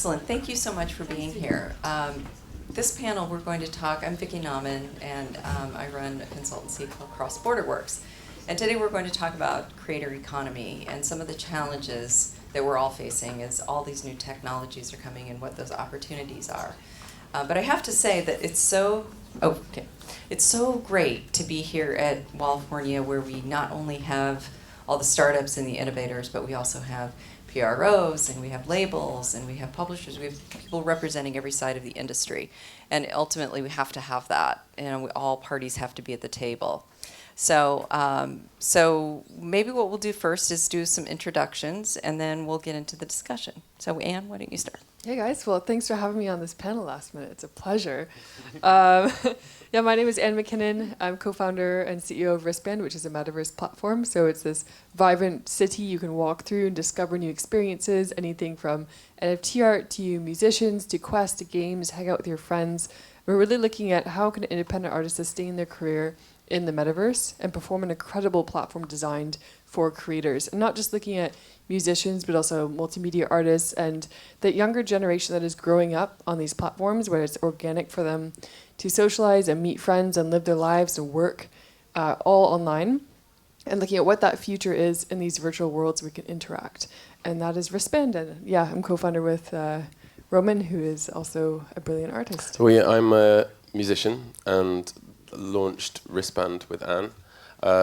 Excellent. Thank you so much for being here. This panel, we're going to talk. I'm Vicki Nauman, and I run a consultancy called Cross Border Works. And today we're going to talk about creator economy and some of the challenges that we're all facing as all these new technologies are coming and what those opportunities are. But I have to say that it's so great to be here at California, where we not only have all the startups and the innovators, but we also have PROs, and we have labels, and we have publishers. We have people representing every side of the industry. And ultimately, we have to have that. All parties have to be at the table. So maybe what we'll do first is do some introductions, and then we'll get into the discussion. So Anne, why don't you start? Hey guys, well thanks for having me on this panel last minute. It's a pleasure. Yeah, my name is Anne McKinnon. I'm co-founder and CEO of Wristband, which is a metaverse platform. So it's this vibrant city you can walk through and discover new experiences, anything from NFT art to musicians to quests to games, hang out with your friends. We're really looking at how can independent artists sustain their career in the metaverse and perform an incredible platform designed for creators. And not just looking at musicians, but also multimedia artists and the younger generation that is growing up on these platforms where it's organic for them to socialize and meet friends and live their lives and work all online. And looking at what that future is in these virtual worlds we can interact. And that is Wristband. And yeah, I'm co-founder with Roman, who is also a brilliant artist. Well, yeah, I'm a musician and launched Wristband with Anne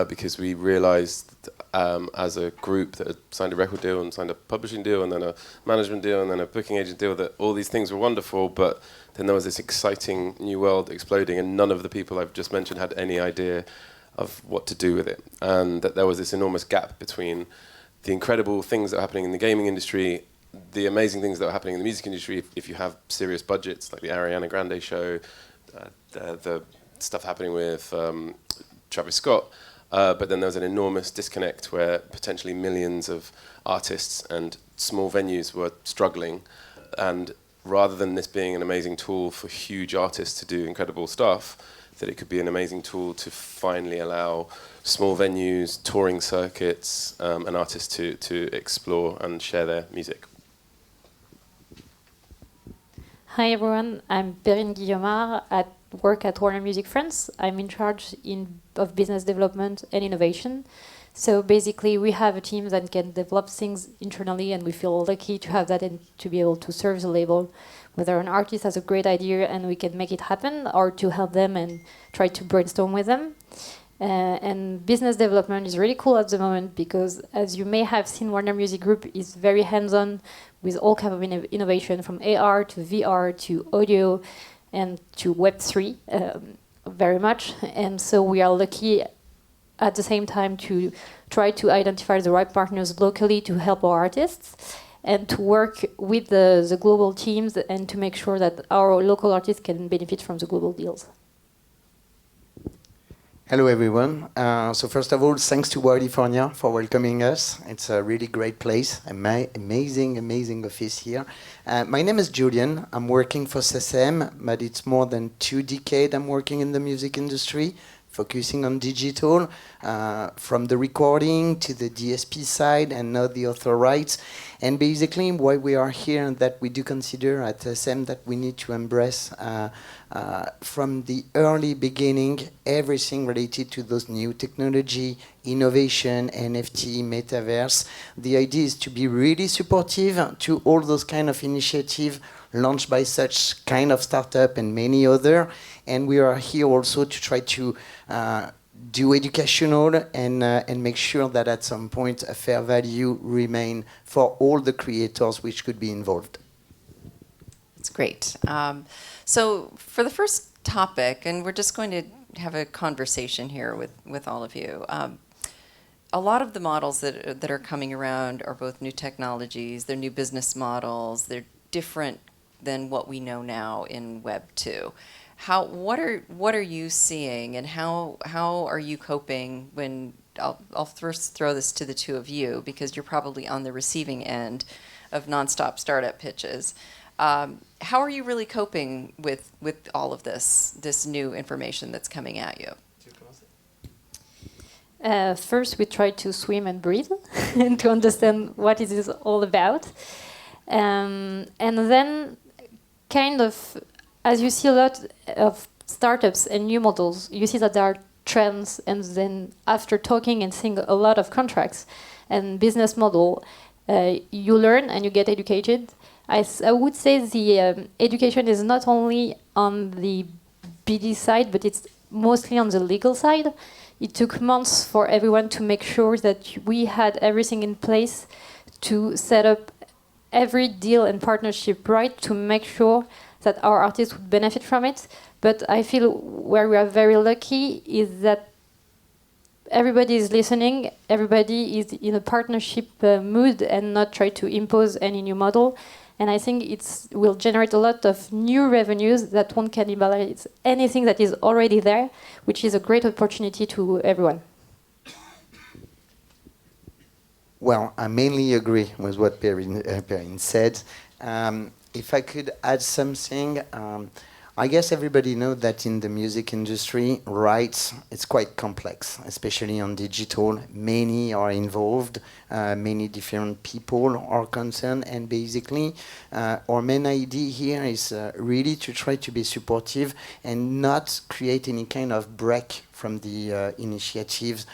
because we realized as a group that had signed a record deal and signed a publishing deal and then a management deal and then a booking agent deal that all these things were wonderful, but then there was this exciting new world exploding and none of the people I've just mentioned had any idea of what to do with it, and that there was this enormous gap between the incredible things that are happening in the gaming industry, the amazing things that are happening in the music industry if you have serious budgets like the Ariana Grande show, the stuff happening with Travis Scott, but then there was an enormous disconnect where potentially millions of artists and small venues were struggling, and rather than this being an amazing tool for huge artists to do incredible stuff, that it could be an amazing tool to finally allow small venues, touring circuits, and artists to explore and share their music. Hi everyone, I'm Perrine Guillaumard. I work at Warner Music France. I'm in charge of business development and innovation. So basically we have a team that can develop things internally, and we feel lucky to have that and to be able to serve the label. Whether an artist has a great idea and we can make it happen, or to help them and try to brainstorm with them. And business development is really cool at the moment because, as you may have seen, Warner Music Group is very hands-on with all kinds of innovation, from AR to VR to audio and to Web3 very much. And so we are lucky at the same time to try to identify the right partners locally to help our artists and to work with the global teams and to make sure that our local artists can benefit from the global deals. Hello everyone. So first of all, thanks to California for welcoming us. It's a really great place, amazing office here. My name is Julian. I'm working for SESEM, but it's more than 2 decades I'm working in the music industry, focusing on digital, from the recording to the DSP side and now the author rights. And basically why we are here and that we do consider at SESEM that we need to embrace from the early beginning everything related to those new technology, innovation, NFT, metaverse. The idea is to be really supportive to all those kind of initiatives launched by such kind of startup and many other. And we are here also to try to do educational and make sure that at some point a fair value remain for all the creators which could be involved. That's great. So for the first topic, and we're just going to have a conversation here with all of you. A lot of the models that are coming around are both new technologies, they're new business models, they're different than what we know now in Web 2. What are you seeing, and how are you coping when I'll first throw this to the two of you because you're probably on the receiving end of nonstop startup pitches. How are you really coping with all of this new information that's coming at you? First, we try to swim and breathe and to understand what it is all about. And then, kind of, as you see a lot of startups and new models, you see that there are trends, and then after talking and seeing a lot of contracts and business model, you learn and you get educated. I would say the education is not only on the BD side, but it's mostly on the legal side. It took months for everyone to make sure that we had everything in place to set up every deal and partnership right, to make sure that our artists would benefit from it. But I feel where we are very lucky is that everybody is listening, everybody is in a partnership mood and not try to impose any new model. And I think it will generate a lot of new revenues that won't cannibalize anything that is already there, which is a great opportunity to everyone. Well, I mainly agree with what Perrine said. If I could add something, I guess everybody knows that in the music industry, rights, it's quite complex, especially on digital. Many are involved, many different people are concerned, and basically our main idea here is really to try to be supportive and not create any kind of break from the initiatives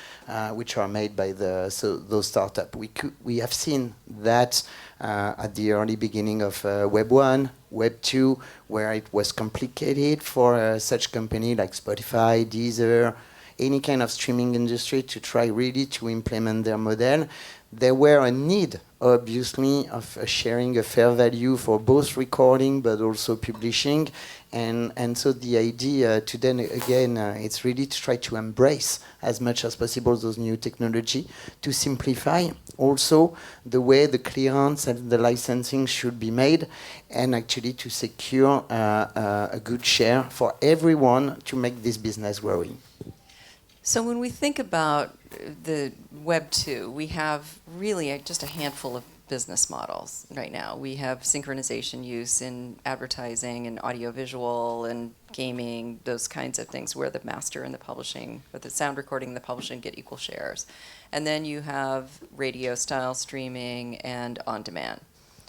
which are made by those startups. We have seen that at the early beginning of Web 1, Web 2, where it was complicated for such company like Spotify, Deezer, any kind of streaming industry to try really to implement their model. There were a need, obviously, of sharing a fair value for both recording but also publishing. And so the idea to then, again, it's really to try to embrace as much as possible those new technology, to simplify also the way the clearance and the licensing should be made, and actually to secure a good share for everyone to make this business growing. So when we think about the Web 2, we have really just a handful of business models right now. We have synchronization use in advertising and audiovisual and gaming, those kinds of things where the master and the publishing, or the sound recording and the publishing get equal shares. And then you have radio style streaming and on demand.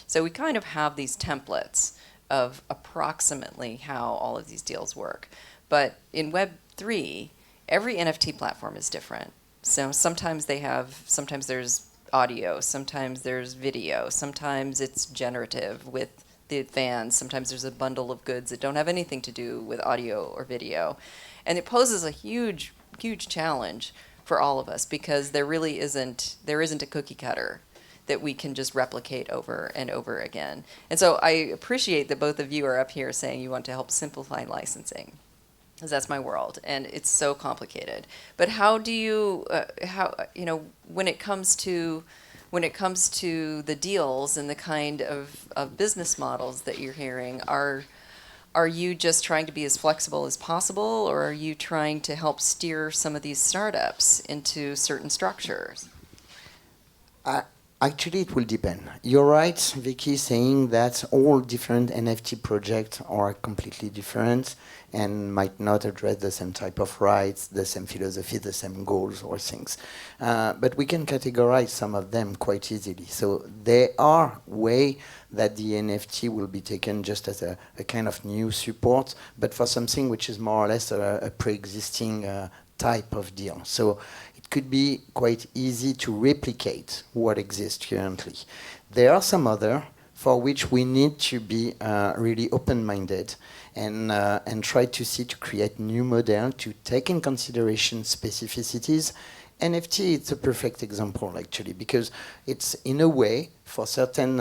So we kind of have these templates of approximately how all of these deals work. But in Web 3, every NFT platform is different. So sometimes there's audio, sometimes there's video, sometimes it's generative with the fans, sometimes there's a bundle of goods that don't have anything to do with audio or video. And it poses a huge, huge challenge for all of us, because there isn't a cookie cutter that we can just replicate over and over again. And so I appreciate that both of you are up here saying you want to help simplify licensing, because that's my world, and it's so complicated. But how do you, when it comes to the deals and the kind of business models that you're hearing, are you just trying to be as flexible as possible, or are you trying to help steer some of these startups into certain structures? Actually, it will depend. You're right, Vicky, saying that all different NFT projects are completely different and might not address the same type of rights, the same philosophy, the same goals or things. But we can categorize some of them quite easily. So there are ways that the NFT will be taken just as a kind of new support, but for something which is more or less a pre-existing type of deal. So it could be quite easy to replicate what exists currently. There are some other for which we need to be really open-minded and try to see to create new model to take in consideration specificities. NFT, it's a perfect example actually, because it's in a way for certain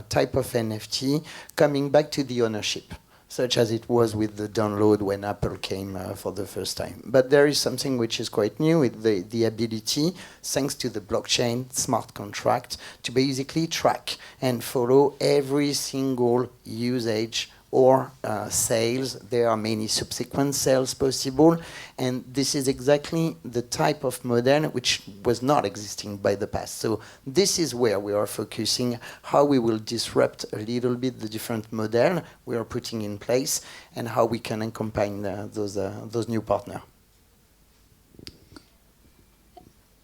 type of NFT coming back to the ownership, such as it was with the download when Apple came for the first time. But there is something which is quite new, with the ability, thanks to the blockchain smart contract, to basically track and follow every single usage or sales. There are many subsequent sales possible, and this is exactly the type of model which was not existing by the past. So this is where we are focusing, how we will disrupt a little bit the different model we are putting in place, and how we can accompany those new partners.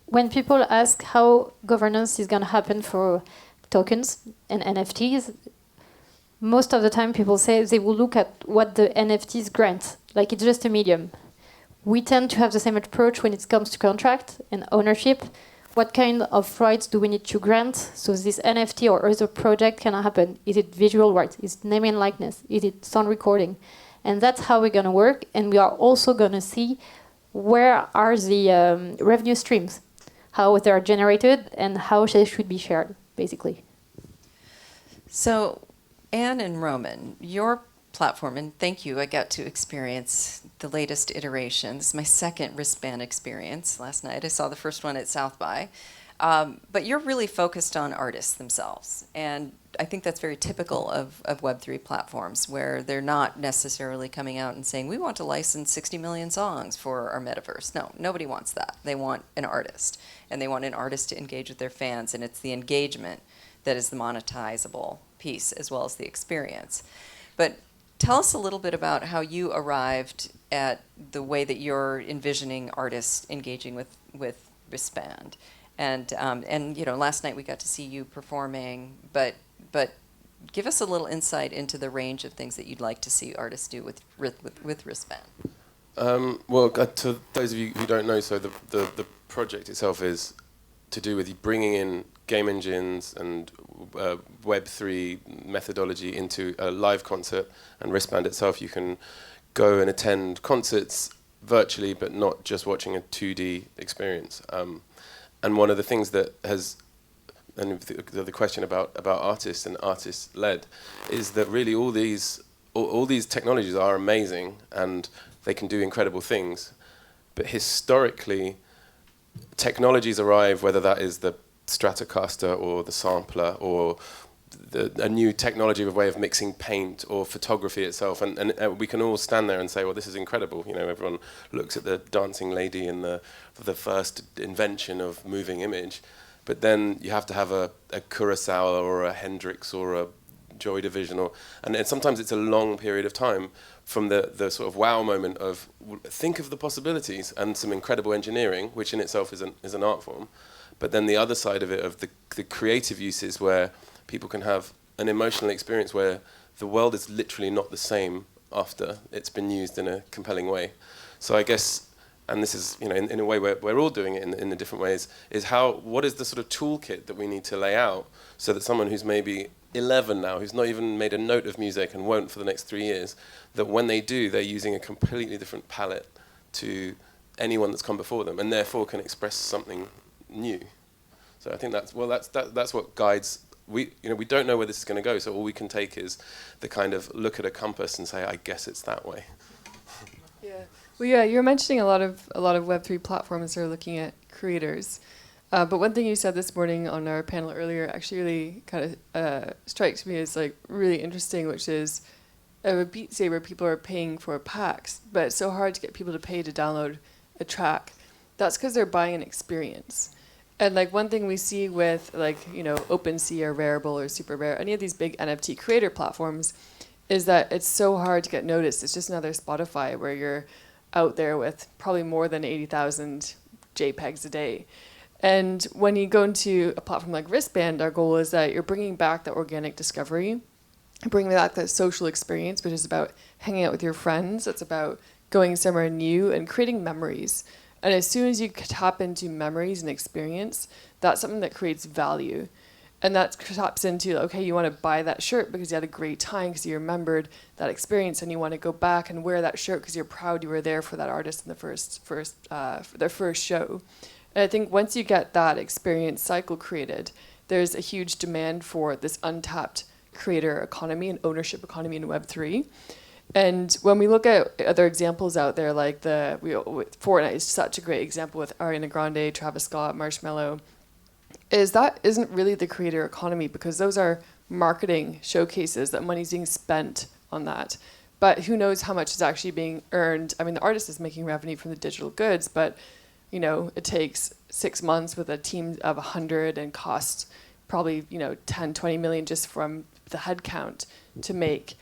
When people ask how governance is going to happen tokens and NFTs, most of the time people say they will look at what the NFTs grant, like it's just a medium. We tend to have the same approach when it comes to contract and ownership. What kind of rights do we need to grant so this NFT or other project can happen? Is it visual rights? Is it name and likeness? Is it sound recording? And that's how we're going to work. And we are also going to see where are the revenue streams, how they are generated, and how they should be shared, basically. So, Anne and Roman, your platform, and thank you, I got to experience the latest iteration. This is my second wristband experience last night. I saw the first one at South by. But you're really focused on artists themselves. And I think that's very typical of Web3 platforms, where they're not necessarily coming out and saying, we want to license 60 million songs for our metaverse. No, nobody wants that. They want an artist. And they want an artist to engage with their fans. And it's the engagement that is the monetizable piece, as well as the experience. But tell us a little bit about how you arrived at the way that you're envisioning artists engaging with wristband. And you know, last night we got to see you performing, but give us a little insight into the range of things that you'd like to see artists do with wristband. Well, to those of you who don't know, so the project itself is to do with bringing in game engines and Web3 methodology into a live concert. And wristband itself, you can go and attend concerts virtually, but not just watching a 2D experience. And one of the things that has, and the question about artists and artist-led, is that really all these technologies are amazing and they can do incredible things. But historically, technologies arrive, whether that is the Stratocaster or the sampler or a new technology of a way of mixing paint or photography itself, and we can all stand there and say, well, this is incredible. You know, everyone looks at the dancing lady and the first invention of moving image, but then you have to have a Kurosawa or a Hendrix or a Joy Division, and sometimes it's a long period of time from the sort of wow moment of think of the possibilities and some incredible engineering, which in itself is an art form. But then the other side of it, of the creative uses where people can have an emotional experience where the world is literally not the same after it's been used in a compelling way. So I guess, and this is, you know, in a way we're all doing it in the different ways, is what is the sort of toolkit that we need to lay out so that someone who's maybe 11 now, who's not even made a note of music and won't for the next 3 years, that when they do, they're using a completely different palette to anyone that's come before them, and therefore can express something new. So I think that's what guides. We don't know where this is going to go, so all we can take is the kind of look at a compass and say, I guess it's that way. Yeah. Well, yeah, you're mentioning a lot of Web3 platforms are looking at creators. But one thing you said this morning on our panel earlier actually really kind of strikes me as like really interesting, which is with Beat Saber, people are paying for packs, but it's so hard to get people to pay to download a track. That's because they're buying an experience. And like one thing we see with like, you know, OpenSea or Rarible or Super Rare, any of these big NFT creator platforms, is that it's so hard to get noticed. It's just another Spotify where you're out there with probably more than 80,000 JPEGs a day. And when you go into a platform like Wristband, our goal is that you're bringing back the organic discovery, bringing back that social experience, which is about hanging out with your friends. It's about going somewhere new and creating memories. And as soon as you tap into memories and experience, that's something that creates value. And that taps into, okay, you want to buy that shirt because you had a great time, because you remembered that experience, and you want to go back and wear that shirt because you're proud you were there for that artist in the their first show. And I think once you get that experience cycle created, there's a huge demand for this untapped creator economy and ownership economy in Web3. And when we look at other examples out there, like Fortnite is such a great example with Ariana Grande, Travis Scott, Marshmello, that isn't really the creator economy, because those are marketing showcases that money's being spent on that. But who knows how much is actually being earned? I mean, the artist is making revenue from the digital goods, but you know, it takes 6 months with a team of 100 and costs probably, you know, 10, 20 million just from the headcount to make.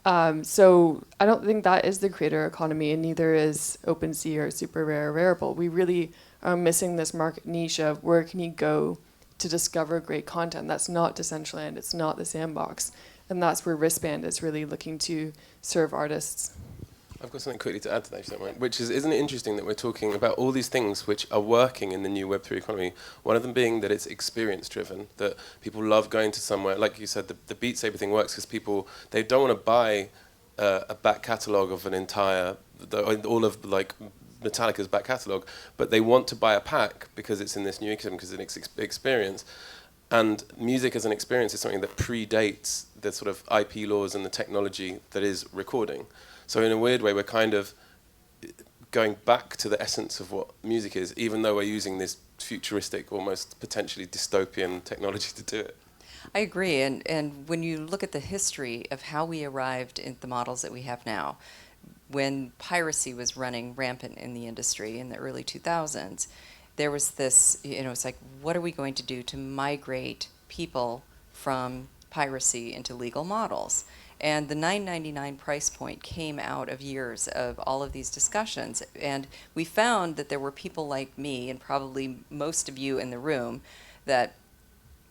So I don't think that is the creator economy, and neither is OpenSea or Super Rare or Rarible. We really are missing this market niche of where can you go to discover great content. That's not Decentraland, it's not the Sandbox. And that's where Wristband is really looking to serve artists. I've got something quickly to add to that, if you don't mind, which is, isn't it interesting that we're talking about all these things which are working in the new Web3 economy, one of them being that it's experience-driven, that people love going to somewhere, like you said, the Beat Saber thing works because people, they don't want to buy a back catalogue of an entire, all of like Metallica's back catalogue, but they want to buy a pack because it's in this new ecosystem, because it's an experience. And music as an experience is something that predates the sort of IP laws and the technology that is recording. So in a weird way, we're kind of going back to the essence of what music is, even though we're using this futuristic, almost potentially dystopian technology to do it. I agree, and when you look at the history of how we arrived at the models that we have now, when piracy was running rampant in the industry in the early 2000s, there was this, it's like, what are we going to do to migrate people from piracy into legal models? And the $9.99 price point came out of years of all of these discussions. And we found that there were people like me, and probably most of you in the room, that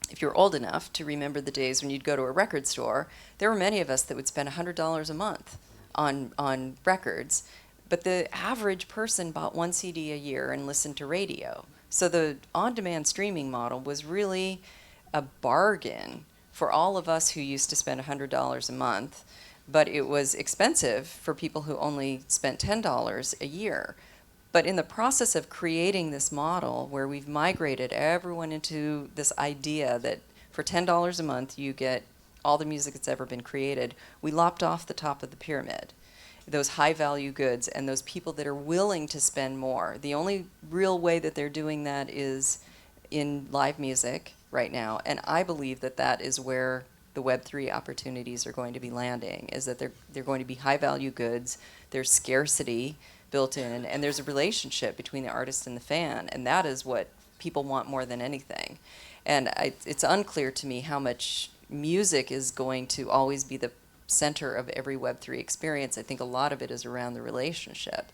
if you're old enough to remember the days when you'd go to a record store, there were many of us that would spend $100 a month on records. But the average person bought one CD a year and listened to radio. So the on-demand streaming model was really a bargain for all of us who used to spend $100 a month, but it was expensive for people who only spent $10 a year. But in the process of creating this model where we've migrated everyone into this idea that for $10 a month you get all the music that's ever been created, we lopped off the top of the pyramid. Those high-value goods and those people that are willing to spend more. The only real way that they're doing that is in live music right now, and I believe that that is where the Web3 opportunities are going to be landing, is that they're going to be high-value goods, there's scarcity built in, and there's a relationship between the artist and the fan, and that is what people want more than anything. And it's unclear to me how much music is going to always be the center of every Web3 experience. I think a lot of it is around the relationship.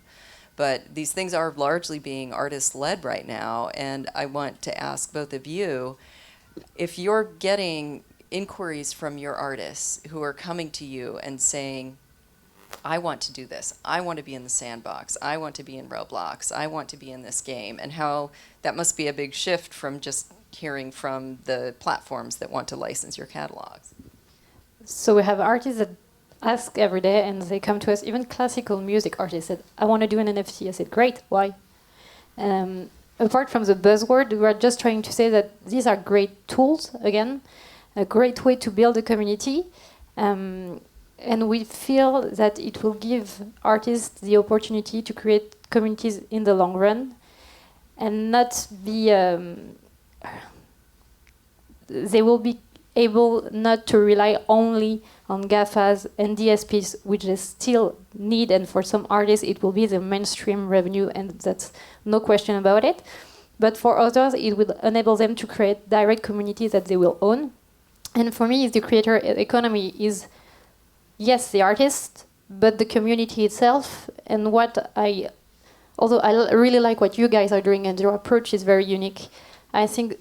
But these things are largely being artist-led right now, and I want to ask both of you, if you're getting inquiries from your artists who are coming to you and saying, I want to do this, I want to be in the Sandbox, I want to be in Roblox, I want to be in this game, and how that must be a big shift from just hearing from the platforms that want to license your catalogs. So we have artists that ask every day, and they come to us, even classical music artists said, I want to do an NFT. I said, great, why? Apart from the buzzword, we are just trying to say that these are great tools, again, a great way to build a community. And we feel that it will give artists the opportunity to create communities in the long run and not be... they will be able not to rely only on GAFAs and DSPs, which they still need, and for some artists it will be the mainstream revenue, and that's no question about it. But for others, it will enable them to create direct communities that they will own. And for me, the creator economy is, yes, the artist, but the community itself. And although I really like what you guys are doing, and your approach is very unique, I think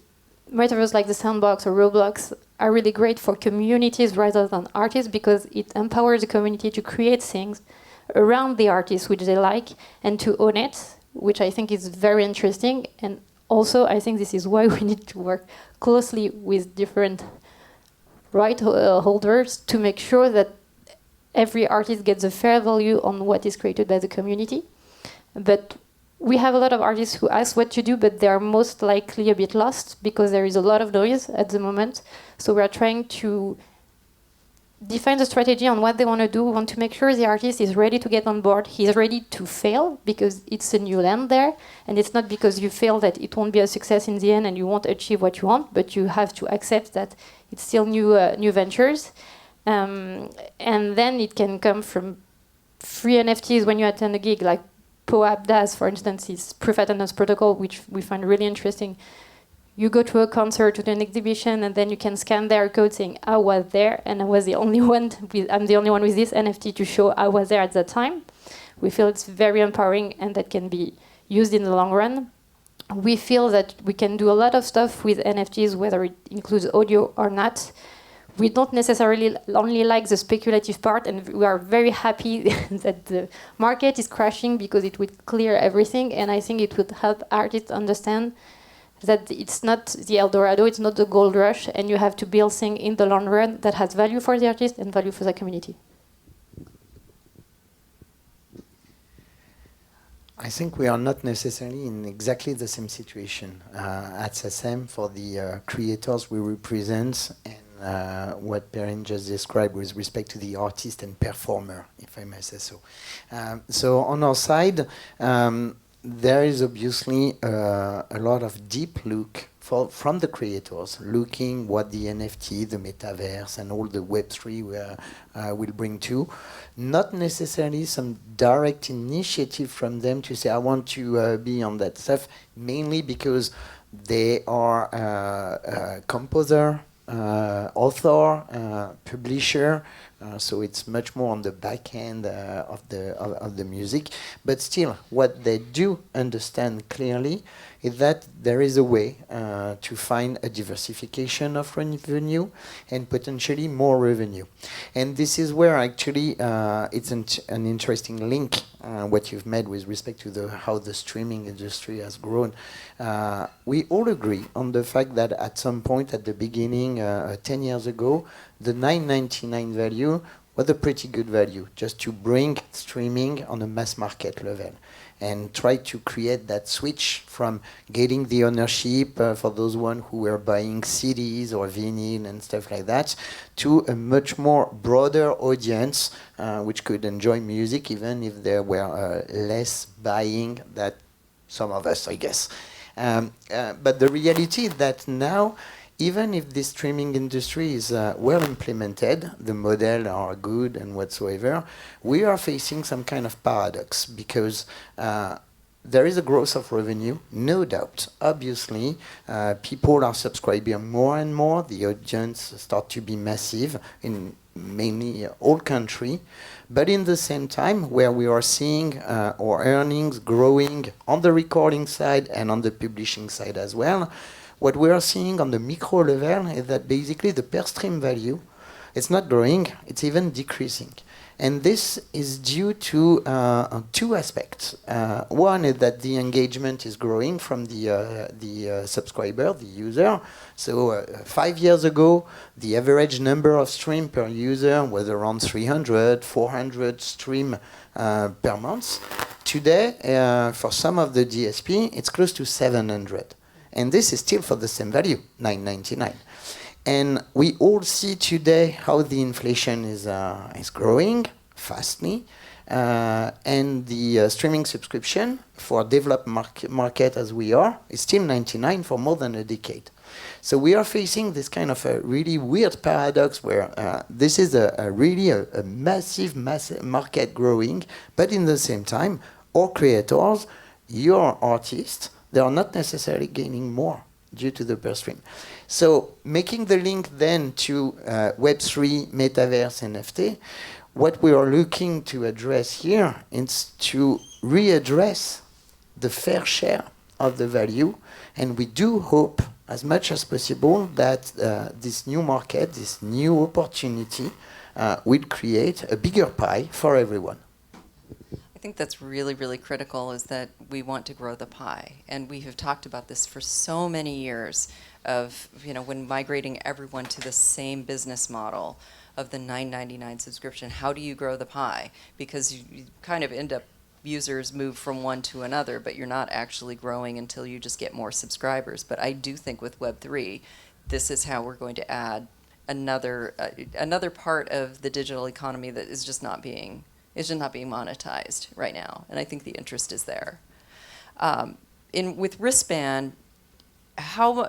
metaverse like the Sandbox or Roblox are really great for communities rather than artists, because it empowers the community to create things around the artist which they like and to own it, which I think is very interesting. And also, I think this is why we need to work closely with different right holders to make sure that every artist gets a fair value on what is created by the community. But we have a lot of artists who ask what to do, but they are most likely a bit lost because there is a lot of noise at the moment. So we are trying to define the strategy on what they want to do. We want to make sure the artist is ready to get on board. He's ready to fail because it's a new land there. And it's not because you fail that it won't be a success in the end and you won't achieve what you want, but you have to accept that it's still new ventures. And then it can come from free NFTs when you attend a gig, like POAP does, for instance, is Proof Attendance Protocol, which we find really interesting. You go to a concert, to an exhibition, and then you can scan their code saying, I was there, and I'm the only one with this NFT to show I was there at that time. We feel it's very empowering, and that can be used in the long run. we feel that we can do a lot of stuff with NFTs, whether it includes audio or not. We don't necessarily only like the speculative part, and we are very happy that the market is crashing because it would clear everything, and I think it would help artists understand that it's not the El Dorado, it's not the gold rush, and you have to build things in the long run that has value for the artist and value for the community. I think we are not necessarily in exactly the same situation at SSM for the creators we represent and what Perrine just described with respect to the artist and performer, if I may say so. So on our side, there is obviously a lot of deep look from the creators, looking what the NFT, the metaverse, and all the Web3 will bring to. Not necessarily some direct initiative from them to say, I want to be on that stuff, mainly because they are a composer, author, publisher, so it's much more on the back end of the music. But still, what they do understand clearly is that there is a way to find a diversification of revenue and potentially more revenue. And this is where actually it's an interesting link, what you've made with respect to how the streaming industry has grown. We all agree on the fact that at some point at the beginning, 10 years ago, the $9.99 value was a pretty good value, just to bring streaming on a mass market level and try to create that switch from getting the ownership for those one who were buying CDs or vinyl and stuff like that, to a much more broader audience which could enjoy music even if there were less buying than some of us, I guess. But the reality is that now, even if the streaming industry is well implemented, the models are good and whatsoever, we are facing some kind of paradox because there is a growth of revenue, no doubt. Obviously, people are subscribing more and more. The audience start to be massive in mainly all countries. But in the same time, where we are seeing our earnings growing on the recording side and on the publishing side as well, what we are seeing on the micro level is that basically the per stream value, it's not growing, it's even decreasing. And this is due to two aspects. One is that the engagement is growing from the subscriber, the user. So 5 years ago, the average number of stream per user was around 300, 400 stream per month. Today, for some of the DSP, it's close to 700. And this is still for the same value, $9.99. And we all see today how the inflation is growing fastly. And the streaming subscription for developed market as we are is still $99 for more than a decade. So we are facing this kind of a really weird paradox where this is really a massive market growing, but in the same time, our creators, your artists, they are not necessarily gaining more due to the per stream. So making the link then to Web3, Metaverse, NFT, what we are looking to address here is to readdress the fair share of the value. And we do hope as much as possible that this new market, this new opportunity will create a bigger pie for everyone. I think that's really, really critical, is that we want to grow the pie. And we have talked about this for so many years of, when migrating everyone to the same business model of the $9.99 subscription, how do you grow the pie? Because you kind of end up, users move from one to another, but you're not actually growing until you just get more subscribers. But I do think with Web3, this is how we're going to add another part of the digital economy that is just not being monetized right now, and I think the interest is there. With Wristband, how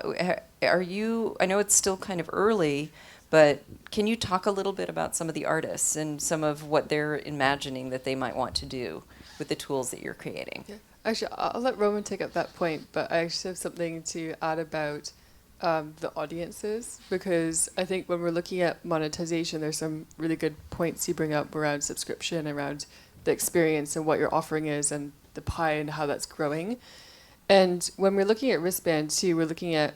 are you? I know it's still kind of early, but can you talk a little bit about some of the artists and some of what they're imagining that they might want to do with the tools that you're creating? Yeah. Actually, I'll let Roman take up that point, but I actually have something to add about the audiences, because I think when we're looking at monetization, there's some really good points you bring up around subscription, around the experience and what your offering is and the pie and how that's growing. And when we're looking at wristband too, we're looking at,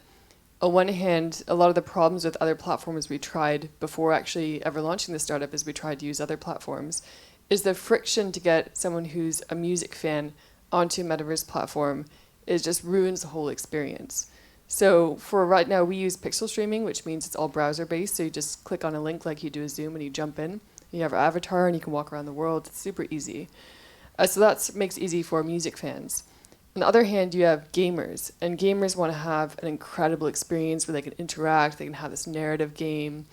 on one hand, a lot of the problems with other platforms we tried before actually ever launching the startup is we tried to use other platforms, is the friction to get someone who's a music fan onto a metaverse platform is just ruins the whole experience. So for right now, we use pixel streaming, which means it's all browser based. So you just click on a link like you do a Zoom and you jump in. You have your avatar and you can walk around the world. It's super easy. So that makes it easy for music fans. On the other hand, you have gamers, and gamers want to have an incredible experience where they can interact, they can have this narrative game.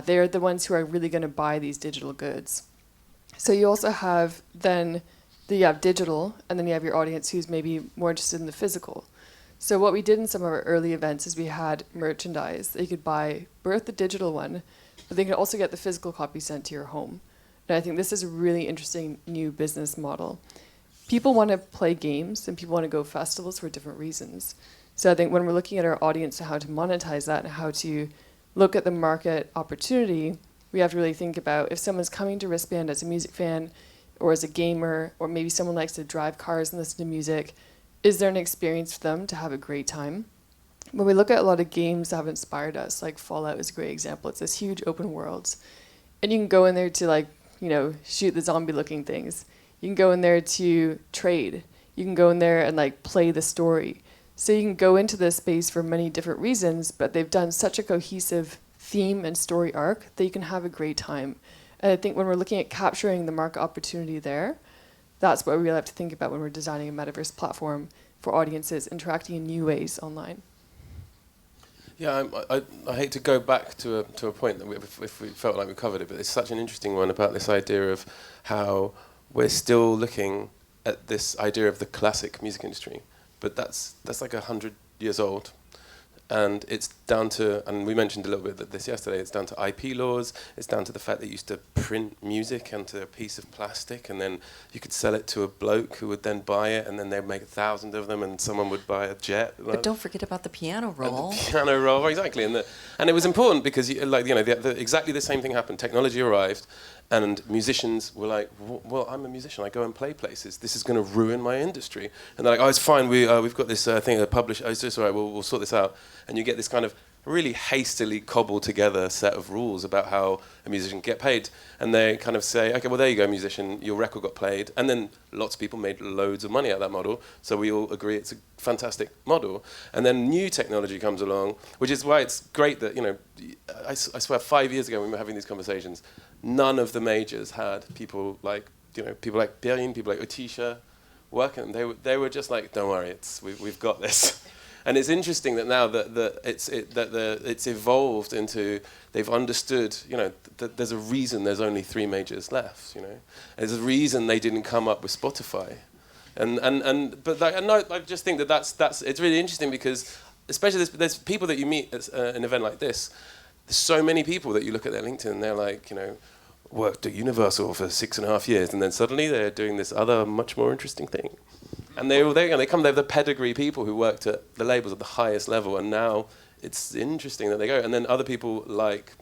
They're the ones who are really going to buy these digital goods. So you also have then, you have digital, and then you have your audience who's maybe more interested in the physical. So what we did in some of our early events is we had merchandise. They could buy both the digital one, but they could also get the physical copy sent to your home. And I think this is a really interesting new business model. People want to play games and people want to go festivals for different reasons. So I think when we're looking at our audience and how to monetize that and how to look at the market opportunity, we have to really think about if someone's coming to Wristband as a music fan or as a gamer, or maybe someone likes to drive cars and listen to music, is there an experience for them to have a great time? When we look at a lot of games that have inspired us, like Fallout is a great example. It's this huge open world. And you can go in there to shoot the zombie looking things. You can go in there to trade. You can go in there and play the story. So you can go into this space for many different reasons, but they've done such a cohesive theme and story arc that you can have a great time. And I think when we're looking at capturing the market opportunity there, that's what we really have to think about when we're designing a metaverse platform for audiences interacting in new ways online. Yeah, I hate to go back to a point that if we felt like we covered it, but it's such an interesting one about this idea of how we're still looking at this idea of the classic music industry, but that's like 100 years old. And it's down to, and we mentioned a little bit of this yesterday, it's down to IP laws, it's down to the fact that you used to print music onto a piece of plastic and then you could sell it to a bloke who would then buy it and then they'd make 1,000 of them and someone would buy a jet. But don't forget about the piano roll. The piano roll, exactly. And it was important because exactly the same thing happened. Technology arrived and musicians were like, well, I'm a musician, I go and play places. This is going to ruin my industry. And they're like, oh, it's fine, we've got this thing to publish. Oh, it's just all right, we'll sort this out. And you get this kind of really hastily cobbled together set of rules about how a musician can get paid. And they kind of say, okay, well, there you go, musician, your record got played. And then lots of people made loads of money out of that model. So we all agree it's a fantastic model. And then new technology comes along, which is why it's great that, I swear 5 years ago when we were having these conversations, none of the majors had people like Perrine, people like Otisha working. They were just like, don't worry, we've got this. And it's interesting that now that it's evolved into, they've understood, that there's a reason there's only 3 majors left. There's a reason they didn't come up with Spotify, I just think that's it's really interesting because especially there's people that you meet at an event like this. There's so many people that you look at their LinkedIn and they're like, worked at Universal for 6.5 years, and then suddenly they're doing this other much more interesting thing. And they come there, the pedigree people who worked at the labels at the highest level, and now it's interesting that they go. And then other people like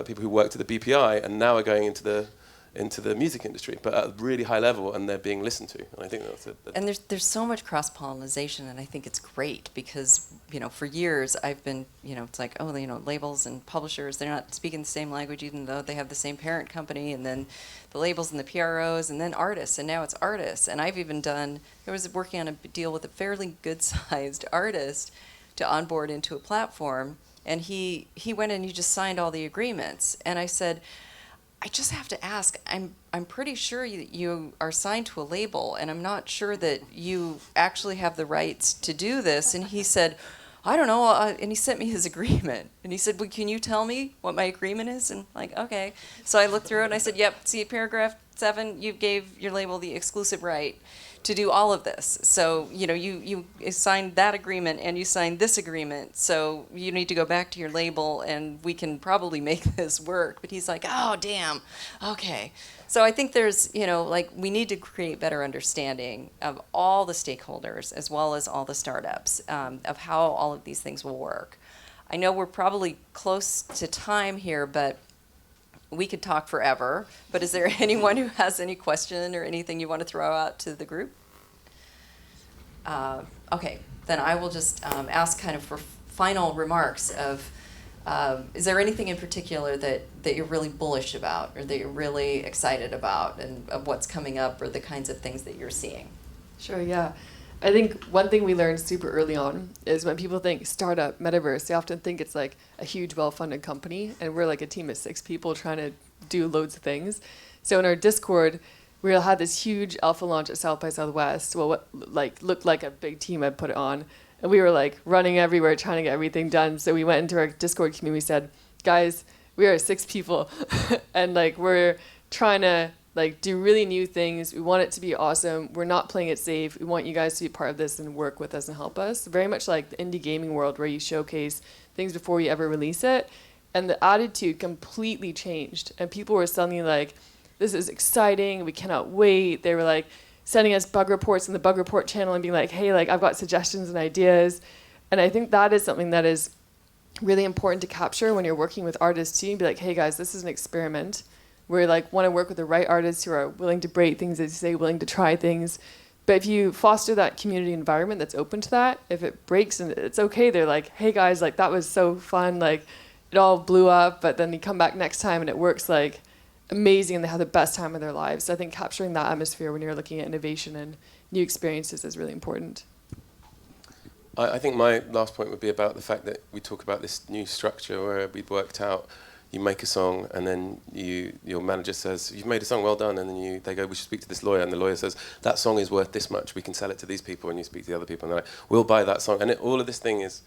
people who worked at the BPI and now are going into the music industry, but at a really high level, and they're being listened to. And I think that's And there's so much cross-pollination, and I think it's great because, for years I've been, it's like, labels and publishers, they're not speaking the same language even though they have the same parent company, and then the labels and the PROs, and then artists, and now it's artists. And I've even I was working on a deal with a fairly good-sized artist to onboard into a platform, and he went and he just signed all the agreements. And I said, I just have to ask, I'm pretty sure you are signed to a label, and I'm not sure that you actually have the rights to do this. And he said, I don't know, and he sent me his agreement. And he said, well, can you tell me what my agreement is? And okay. So I looked through it, and I said, yep, see paragraph 7, you gave your label the exclusive right to do all of this. So, you signed that agreement and you signed this agreement. So you need to go back to your label and we can probably make this work. But he's like, oh, damn. Okay. So I think there's, we need to create better understanding of all the stakeholders as well as all the startups of how all of these things will work. I know we're probably close to time here, but we could talk forever, but is there anyone who has any question or anything you want to throw out to the group? Okay, then I will just ask kind of for final remarks of, is there anything in particular that you're really bullish about or that you're really excited about and of what's coming up or the kinds of things that you're seeing? Sure, yeah. I think one thing we learned super early on is when people think startup, metaverse, they often think it's like a huge, well-funded company, and we're like a team of 6 people trying to do loads of things. So in our Discord, we had this huge alpha launch at South by Southwest. Well, what like looked like a big team had put it on, and we were like running everywhere trying to get everything done. So we went into our Discord community. We said, "Guys, we are 6 people, and like we're trying to like do really new things. We want it to be awesome. We're not playing it safe. We want you guys to be part of this and work with us and help us." Very much like the indie gaming world where you showcase things before you ever release it. And the attitude completely changed. And people were suddenly like, "This is exciting. We cannot wait." They were like sending us bug reports in the bug report channel and being like, "Hey, like I've got suggestions and ideas." And I think that is something that is really important to capture when you're working with artists too. And be like, "Hey guys, this is an experiment. We like want to work with the right artists who are willing to break things, as you say, willing to try things." But if you foster that community environment that's open to that, if it breaks and it's okay, they're like, "Hey guys, like that was so fun, like it all blew up," but then you come back next time and it works like amazing and they have the best time of their lives. So I think capturing that atmosphere when you're looking at innovation and new experiences is really important. I think my last point would be about the fact that we talk about this new structure where we'd worked out you make a song and then your manager says, "You've made a song, well done," and then they go, "We should speak to this lawyer," and the lawyer says, "That song is worth this much, we can sell it to these people," and you speak to the other people and they're like, "We'll buy that song." And all of this thing is,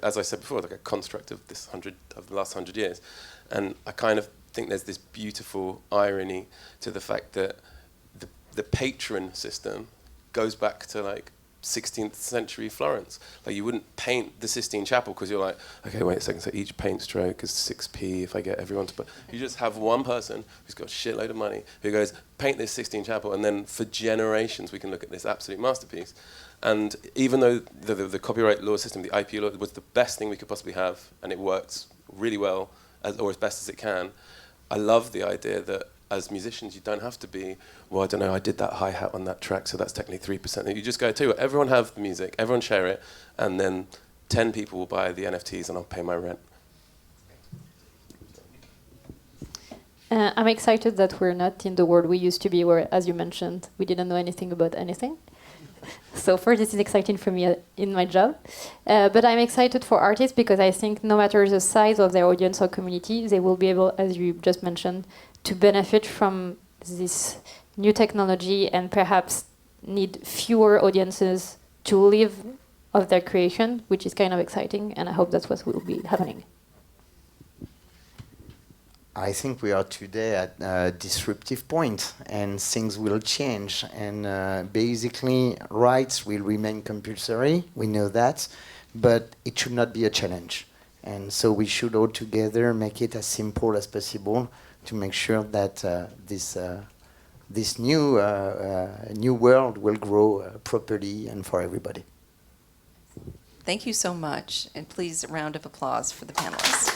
as I said before, like a construct of the last 100 years. And I kind of think there's this beautiful irony to the fact that the patron system goes back to like 16th century Florence. Like you wouldn't paint the Sistine Chapel because you're like, okay, wait a second, so each paint stroke is 6p if I get everyone to put... You just have one person who's got a shitload of money who goes, paint this Sistine Chapel, and then for generations we can look at this absolute masterpiece. And even though the copyright law system, the IP law, was the best thing we could possibly have, and it works really well, or as best as it can, I love the idea that as musicians, you don't have to be, well, I don't know, I did that hi-hat on that track, so that's technically 3%. You just go, too, everyone have the music, everyone share it, and then 10 people will buy the NFTs and I'll pay my rent. I'm excited that we're not in the world we used to be, where, as you mentioned, we didn't know anything about anything. So first, this is exciting for me in my job. But I'm excited for artists because I think no matter the size of their audience or community, they will be able, as you just mentioned, to benefit from this new technology and perhaps need fewer audiences to live of their creation, which is kind of exciting, and I hope that's what will be happening. I think we are today at a disruptive point and things will change, and basically rights will remain compulsory, we know that, but it should not be a challenge. And so we should all together make it as simple as possible to make sure that this new world will grow properly and for everybody. Thank you so much, and please a round of applause for the panelists.